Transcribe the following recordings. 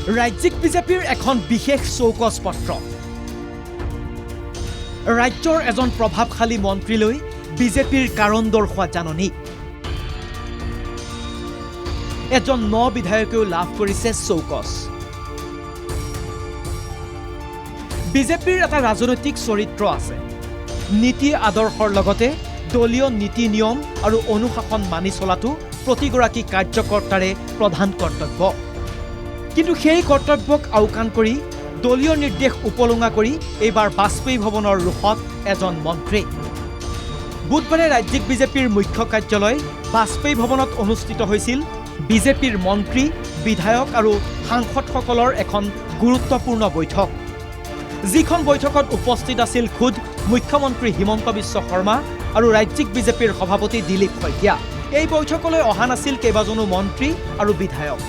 ৰাজ্যিক বিজেপিৰ এখন বিশেষ চৌকছ পত্ৰ ৰাজ্যৰ এজন প্ৰভাৱশালী মন্ত্ৰীলৈ বিজেপিৰ কাৰণ দৰ্শোৱা জাননী এজন বিধায়কেও লাভ কৰিছে চৌকছ বিজেপিৰ এটা ৰাজনৈতিক চৰিত্ৰ আছে নীতি আদৰ্শৰ লগতে দলীয় নীতি নিয়ম আৰু অনুশাসন মানি চলাটো প্ৰতিগৰাকী কাৰ্যকৰ্তাৰে প্ৰধান কৰ্তব্য কিন্তু সেই কৰ্তব্যক আওকাণ কৰি দলীয় নিৰ্দেশ উপলুঙা কৰি এইবাৰ বাজপেয়ী ভৱনৰ ৰুখত এজন মন্ত্ৰী বুধবাৰে ৰাজ্যিক বিজেপিৰ মুখ্য কাৰ্যালয় বাজপেয়ী ভৱনত অনুষ্ঠিত হৈছিল বিজেপিৰ মন্ত্ৰী বিধায়ক আৰু সাংসদসকলৰ এখন গুৰুত্বপূৰ্ণ বৈঠক যিখন বৈঠকত উপস্থিত আছিল খুদ মুখ্যমন্ত্ৰী হিমন্ত বিশ্ব শৰ্মা আৰু ৰাজ্যিক বিজেপিৰ সভাপতি দিলীপ শইকীয়া এই বৈঠকলৈ অহা নাছিল কেইবাজনো মন্ত্ৰী আৰু বিধায়ক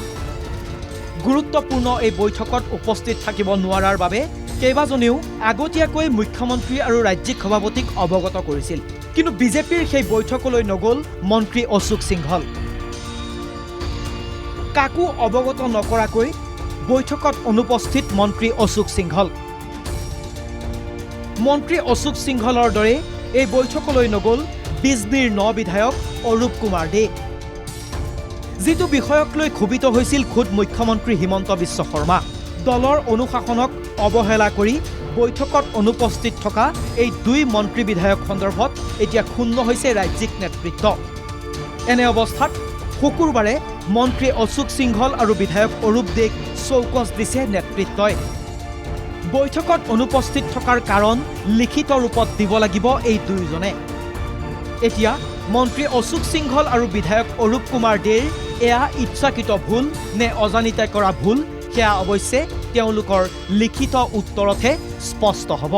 গুৰুত্বপূৰ্ণ এই বৈঠকত উপস্থিত থাকিব নোৱাৰাৰ বাবে কেইবাজনেও আগতীয়াকৈ মুখ্যমন্ত্ৰী আৰু ৰাজ্যিক সভাপতিক অৱগত কৰিছিল কিন্তু বিজেপিৰ সেই বৈঠকলৈ নগল মন্ত্ৰী অশোক সিংহল কাকো অৱগত নকৰাকৈ বৈঠকত অনুপস্থিত মন্ত্ৰী অশোক সিংহল মন্ত্ৰী অশোক সিংহলৰ দৰে এই বৈঠকলৈ নগল বিজনীৰ বিধায়ক অৰূপ কুমাৰ দে যিটো বিষয়ক লৈ ক্ষোভিত হৈছিল খুদ মুখ্যমন্ত্ৰী হিমন্ত বিশ্ব শৰ্মা দলৰ অনুশাসনক অৱহেলা কৰি বৈঠকত অনুপস্থিত থকা এই দুই মন্ত্ৰী বিধায়ক সন্দৰ্ভত এতিয়া ক্ষুণ্ণ হৈছে ৰাজ্যিক নেতৃত্ব এনে অৱস্থাত শুকুৰবাৰে মন্ত্ৰী অশোক সিংহল আৰু বিধায়ক অৰূপ দেক চৌকছ দিছে নেতৃত্বই বৈঠকত অনুপস্থিত থকাৰ কাৰণ লিখিত ৰূপত দিব লাগিব এই দুইজনে এতিয়া মন্ত্ৰী অশোক সিংহল আৰু বিধায়ক অৰূপ কুমাৰ দেৰ এয়া ইচ্ছাকৃত ভুল নে অজানিতাই কৰা ভুল সেয়া অৱশ্যে তেওঁলোকৰ লিখিত উত্তৰতহে স্পষ্ট হ'ব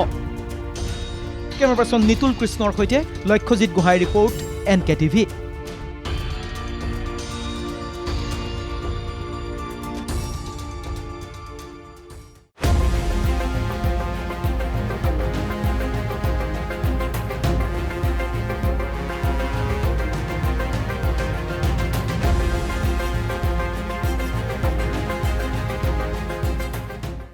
কেমেৰা পাৰ্চন নিতুল কৃষ্ণৰ সৈতে লক্ষ্যজিৎ গোহাঁইৰ ৰিপৰ্ট NK TV